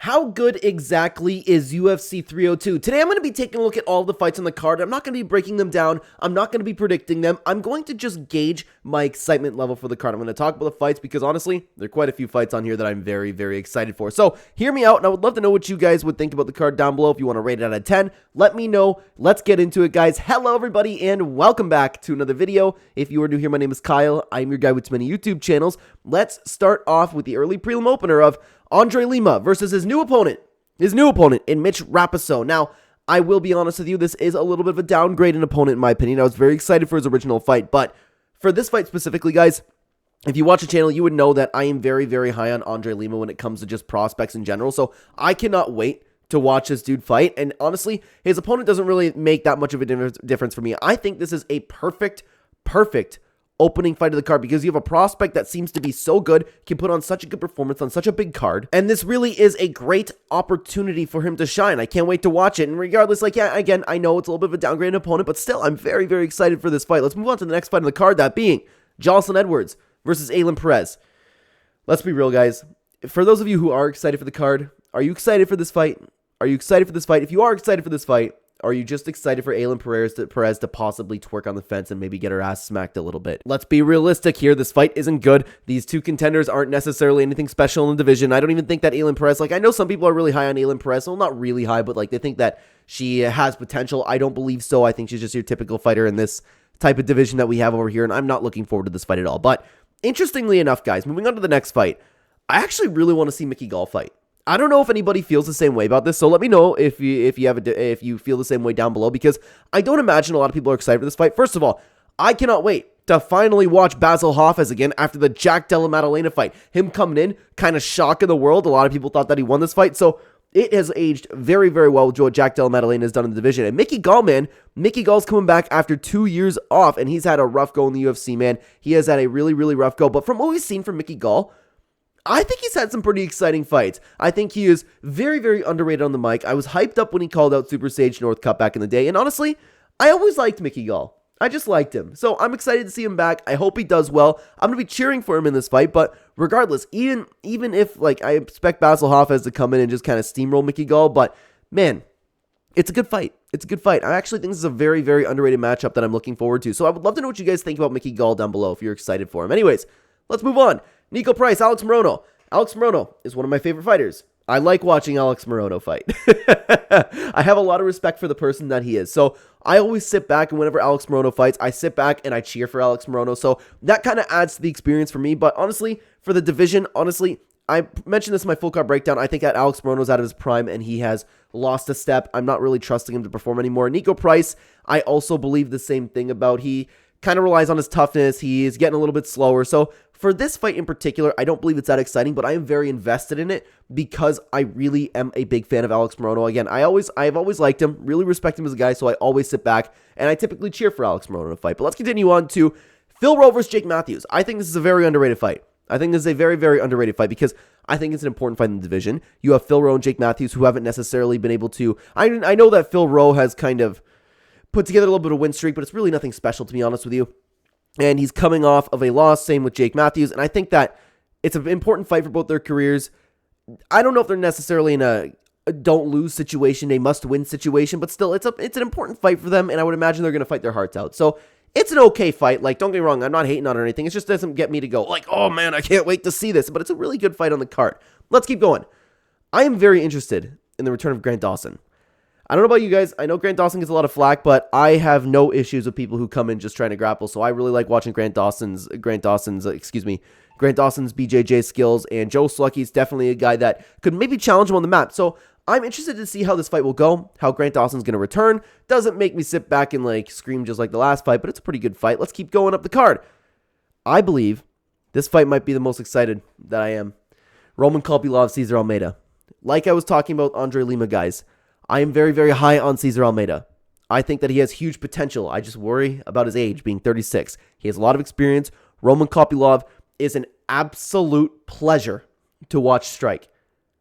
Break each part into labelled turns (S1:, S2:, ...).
S1: How good exactly is UFC 302? Today I'm going to be taking a look at all the fights on the card. I'm not going to be breaking them down. I'm not going to be predicting them. I'm going to just gauge my excitement level for the card. I'm going to talk about the fights because honestly, there are quite a few fights on here that I'm very, very excited for. So hear me out, and I would love to know what you guys would think about the card down below. If you want to rate it out of 10, let me know. Let's get into it, guys. Hello, everybody, and welcome back to another video. If you are new here, my name is Kyle. I'm your guy with too many YouTube channels. Let's start off with the early prelim opener of Andre Lima versus his new opponent in Mitch Rapiso. Now, I will be honest with you, this is a little bit of a downgraded opponent in my opinion. I was very excited for his original fight, but for this fight specifically, guys, if you watch the channel, you would know that I am very, very high on Andre Lima when it comes to just prospects in general, so I cannot wait to watch this dude fight, and honestly, his opponent doesn't really make that much of a difference for me. I think this is a perfect opening fight of the card because you have a prospect that seems to be so good, can put on such a good performance on such a big card, and this really is a great opportunity for him to shine. I can't wait to watch it, and regardless, again, I know it's a little bit of a downgraded opponent, but still, I'm very, very excited for this fight. Let's move on to the next fight on the card, that being Jocelyn Edwards versus Aylin Perez. Let's be real, guys. For those of you who are excited for the card, are you excited for this fight? Are you excited for this fight? If you are excited for this fight, are you just excited for Aylin Perez to possibly twerk on the fence and maybe get her ass smacked a little bit? Let's be realistic here. This fight isn't good. These two contenders aren't necessarily anything special in the division. I don't even think that Aylin Perez, I know some people are really high on Aylin Perez. Well, not really high, but they think that she has potential. I don't believe so. I think she's just your typical fighter in this type of division that we have over here, and I'm not looking forward to this fight at all. But interestingly enough, guys, moving on to the next fight, I actually really want to see Mickey Gall fight. I don't know if anybody feels the same way about this, so let me know if you feel the same way down below, because I don't imagine a lot of people are excited for this fight. First of all, I cannot wait to finally watch Basil Hofez again after the Jack Della Maddalena fight. Him coming in, kind of shocking the world. A lot of people thought that he won this fight, so it has aged very, very well with what Jack Della Maddalena has done in the division. And Mickey Gall, man, Mickey Gall's coming back after 2 years off, and he's had a rough go in the UFC, man. He has had a really, really rough go, but from what we've seen from Mickey Gall, I think he's had some pretty exciting fights. I think he is very, very underrated on the mic. I was hyped up when he called out Super Sage North Cup back in the day, and honestly, I always liked Mickey Gall. I just liked him. So I'm excited to see him back. I hope he does well. I'm going to be cheering for him in this fight, but regardless, even if I expect Basil Hofez to come in and just kind of steamroll Mickey Gall, but man, it's a good fight. It's a good fight. I actually think this is a very, very underrated matchup that I'm looking forward to. So I would love to know what you guys think about Mickey Gall down below if you're excited for him. Anyways, let's move on. Nico Price, Alex Morono. Alex Morono is one of my favorite fighters. I like watching Alex Morono fight. I have a lot of respect for the person that he is. So I always sit back, and whenever Alex Morono fights, I sit back and I cheer for Alex Morono. So that kind of adds to the experience for me. But honestly, for the division, I mentioned this in my full card breakdown. I think that Alex Morono's out of his prime, and he has lost a step. I'm not really trusting him to perform anymore. Nico Price, I also believe the same thing about. He kind of relies on his toughness. He is getting a little bit slower. So for this fight in particular, I don't believe it's that exciting, but I am very invested in it because I really am a big fan of Alex Morono. Again, I've always liked him, really respect him as a guy, so I always sit back and I typically cheer for Alex Morono to fight. But let's continue on to Phil Rowe versus Jake Matthews. I think this is a very underrated fight. I think this is a very, very underrated fight because I think it's an important fight in the division. You have Phil Rowe and Jake Matthews who haven't necessarily been able to. I know that Phil Rowe has kind of put together a little bit of a win streak, but it's really nothing special, to be honest with you. And he's coming off of a loss, same with Jake Matthews, and I think that it's an important fight for both their careers. I don't know if they're necessarily in a don't-lose situation, a must-win situation, but still, it's an important fight for them, and I would imagine they're going to fight their hearts out. So it's an okay fight. Don't get me wrong, I'm not hating on it or anything. It just doesn't get me to go, oh man, I can't wait to see this, but it's a really good fight on the card. Let's keep going. I am very interested in the return of Grant Dawson. I don't know about you guys. I know Grant Dawson gets a lot of flack, but I have no issues with people who come in just trying to grapple. So I really like watching Grant Dawson's BJJ skills, and Joe Slucky's definitely a guy that could maybe challenge him on the map. So I'm interested to see how this fight will go, how Grant Dawson's going to return. Doesn't make me sit back and scream just like the last fight, but it's a pretty good fight. Let's keep going up the card. I believe this fight might be the most excited that I am. Roman Kopylov, Cesar Almeida. Like I was talking about Andre Lima, guys, I am very, very high on Cesar Almeida. I think that he has huge potential. I just worry about his age, being 36. He has a lot of experience. Roman Kopylov is an absolute pleasure to watch strike.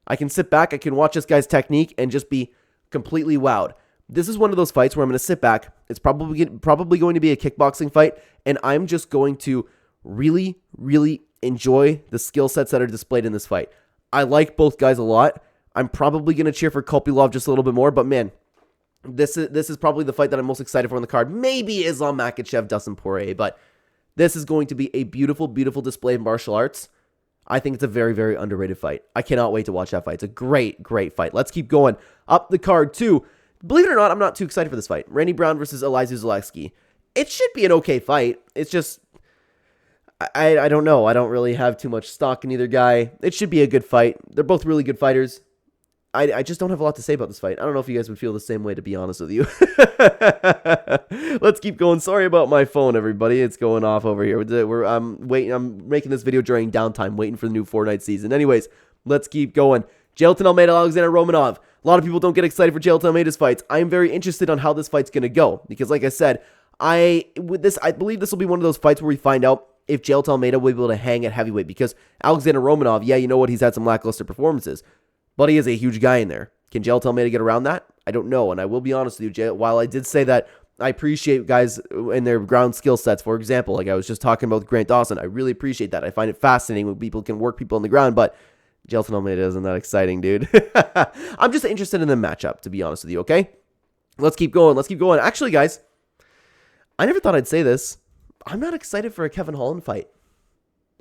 S1: I can sit back, I can watch this guy's technique, and just be completely wowed. This is one of those fights where I'm going to sit back. It's probably going to be a kickboxing fight, and I'm just going to really, really enjoy the skill sets that are displayed in this fight. I like both guys a lot. I'm probably going to cheer for Kopylov just a little bit more, but man, this is probably the fight that I'm most excited for on the card. Maybe Islam Makhachev, Dustin Poirier, but this is going to be a beautiful, beautiful display of martial arts. I think it's a very, very underrated fight. I cannot wait to watch that fight. It's a great, great fight. Let's keep going. Up the card, too. Believe it or not, I'm not too excited for this fight. Randy Brown versus Elizeu Zaleski. It should be an okay fight. It's just, I don't know. I don't really have too much stock in either guy. It should be a good fight. They're both really good fighters. I just don't have a lot to say about this fight. I don't know if you guys would feel the same way, to be honest with you. Let's keep going. Sorry about my phone, everybody. It's going off over here. I'm making this video during downtime, waiting for the new Fortnite season. Anyways, let's keep going. Jailton Almeida, Alexander Romanov. A lot of people don't get excited for Jailton Almeida's fights. I am very interested on how this fight's going to go. Because like I said, I believe this will be one of those fights where we find out if Jailton Almeida will be able to hang at heavyweight. Because Alexander Romanov, yeah, you know what? He's had some lackluster performances. But he is a huge guy in there. Can Jailton Almeida get around that? I don't know. And I will be honest with you, while I did say that I appreciate guys in their ground skill sets, for example, like I was just talking about with Grant Dawson, I really appreciate that. I find it fascinating when people can work people on the ground, but Jailton Almeida isn't that exciting, dude. I'm just interested in the matchup, to be honest with you, okay? Let's keep going. Let's keep going. Actually, guys, I never thought I'd say this. I'm not excited for a Kevin Holland fight.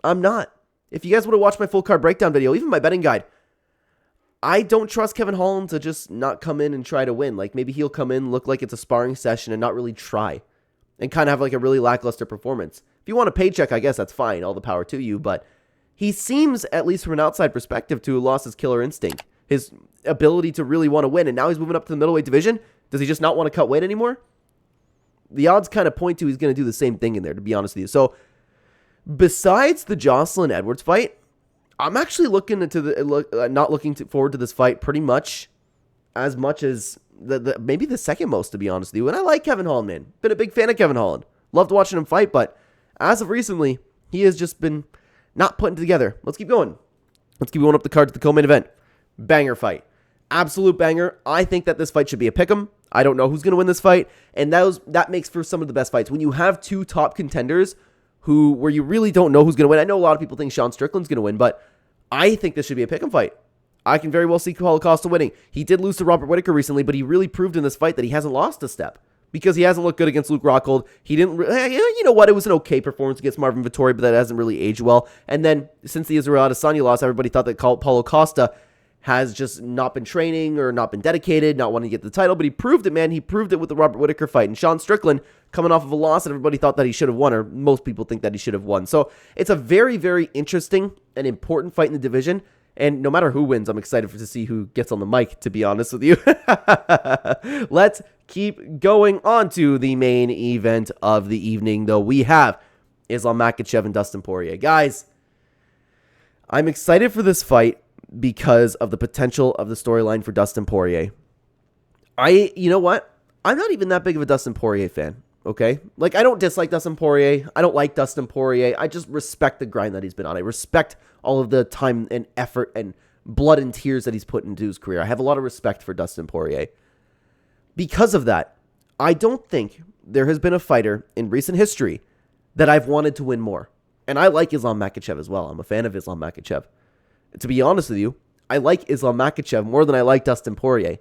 S1: I'm not. If you guys would have watched my full card breakdown video, even my betting guide, I don't trust Kevin Holland to just not come in and try to win. Like, maybe he'll come in, look like it's a sparring session, and not really try. And kind of have like a really lackluster performance. If you want a paycheck, I guess that's fine. All the power to you. But he seems, at least from an outside perspective, to have lost his killer instinct. His ability to really want to win. And now he's moving up to the middleweight division. Does he just not want to cut weight anymore? The odds kind of point to he's going to do the same thing in there, to be honest with you. So, besides the Jocelyn Edwards fight, I'm actually looking into not looking forward to this fight pretty much as maybe the second most, to be honest with you. And I like Kevin Holland, man. Been a big fan of Kevin Holland. Loved watching him fight, but as of recently, he has just been not putting it together. Let's keep going. Let's keep going up the card to the co-main event. Banger fight. Absolute banger. I think that this fight should be a pick'em. I don't know who's going to win this fight, and that makes for some of the best fights. When you have two top contenders where you really don't know who's going to win. I know a lot of people think Sean Strickland's going to win, but I think this should be a pick'em fight. I can very well see Paulo Costa winning. He did lose to Robert Whittaker recently, but he really proved in this fight that he hasn't lost a step because he hasn't looked good against Luke Rockhold. He didn't, you know what? It was an okay performance against Marvin Vettori, but that hasn't really aged well. And then since the Israel Adesanya loss, everybody thought that Paulo Costa has just not been training or not been dedicated, not wanting to get the title, but he proved it, man. He proved it with the Robert Whittaker fight. And Sean Strickland, coming off of a loss that everybody thought that he should have won, or most people think that he should have won. So it's a very, very interesting and important fight in the division. And no matter who wins, I'm excited to see who gets on the mic, to be honest with you. Let's keep going on to the main event of the evening, though. We have Islam Makhachev and Dustin Poirier. Guys, I'm excited for this fight because of the potential of the storyline for Dustin Poirier. You know what? I'm not even that big of a Dustin Poirier fan, okay? Like, I don't dislike Dustin Poirier. I don't like Dustin Poirier. I just respect the grind that he's been on. I respect all of the time and effort and blood and tears that he's put into his career. I have a lot of respect for Dustin Poirier. Because of that, I don't think there has been a fighter in recent history that I've wanted to win more. And I like Islam Makhachev as well. I'm a fan of Islam Makhachev. To be honest with you, I like Islam Makhachev more than I like Dustin Poirier.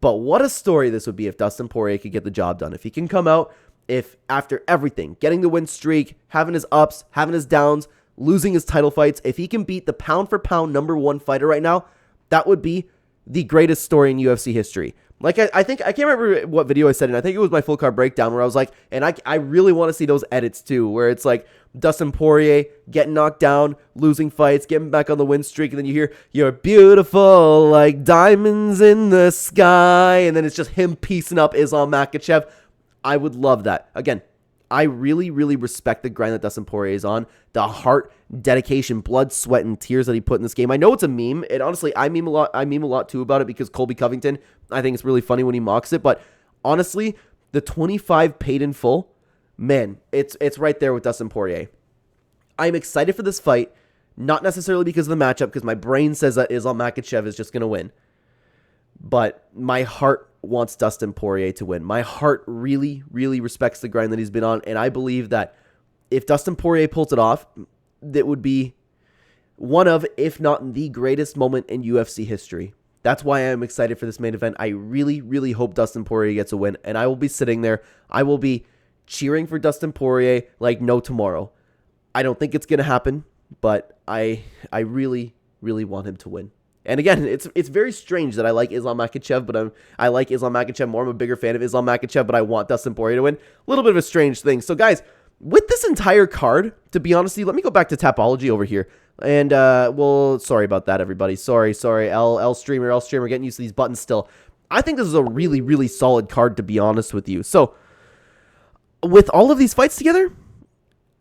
S1: But what a story this would be if Dustin Poirier could get the job done. If he can come out, if after everything, getting the win streak, having his ups, having his downs, losing his title fights, if he can beat the pound-for-pound #1 fighter right now, that would be the greatest story in UFC history. Like, I think, I can't remember what video I said, and I think it was my full card breakdown where I was like, and I really want to see those edits too, where it's like Dustin Poirier getting knocked down, losing fights, getting back on the win streak, and then you hear, "You're beautiful like diamonds in the sky," and then it's just him piecing up Islam Makhachev. I would love that. Again, I really, really respect the grind that Dustin Poirier is on, the heart, dedication, blood, sweat, and tears that he put in this game. I know it's a meme, and honestly, I meme a lot too about it because Colby Covington, I think it's really funny when he mocks it, but honestly, the 25 paid in full, man, it's right there with Dustin Poirier. I'm excited for this fight, not necessarily because of the matchup, because my brain says that Islam Makhachev is just going to win, but my heart wants Dustin Poirier to win. My heart really, really respects the grind that he's been on, and I believe that if Dustin Poirier pulls it off, that would be one of, if not the greatest moment in UFC history. That's why I'm excited for this main event. I really, really hope Dustin Poirier gets a win, and I will be sitting there. I will be cheering for Dustin Poirier like no tomorrow. I don't think it's going to happen, but I really, really want him to win. And again, it's very strange that I like Islam Makhachev, but I like Islam Makhachev more. I'm a bigger fan of Islam Makhachev, but I want Dustin Poirier to win. A little bit of a strange thing. So guys, with this entire card, to be honest, let me go back to Tapology over here. And, well, sorry about that, everybody. Sorry. L streamer, getting used to these buttons still. I think this is a really, really solid card, to be honest with you. So, with all of these fights together,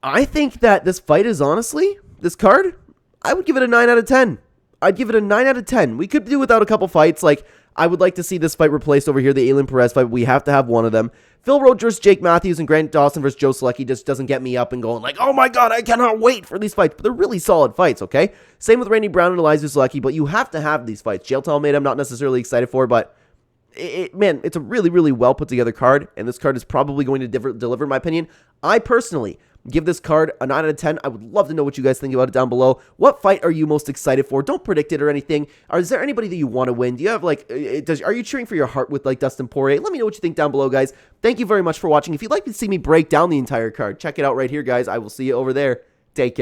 S1: I think that this fight is honestly, this card, I would give it a 9 out of 10. I'd give it a 9 out of 10. We could do without a couple fights. Like, I would like to see this fight replaced over here, the Ailin Perez fight. We have to have one of them. Phil Roach versus Jake Matthews and Grant Dawson versus Joe Selecki just doesn't get me up and going like, oh my god, I cannot wait for these fights. But they're really solid fights, okay? Same with Randy Brown and Elijah Selecki, but you have to have these fights. Jail Talmade, I'm not necessarily excited for, but man, it's a really, really well put together card, and this card is probably going to deliver, in my opinion. I personally give this card a 9 out of 10. I would love to know what you guys think about it down below. What fight are you most excited for? Don't predict it or anything. Is there anybody that you want to win? Do you have like, are you cheering for your heart with like Dustin Poirier? Let me know what you think down below, guys. Thank you very much for watching. If you'd like to see me break down the entire card, check it out right here, guys. I will see you over there. Take care.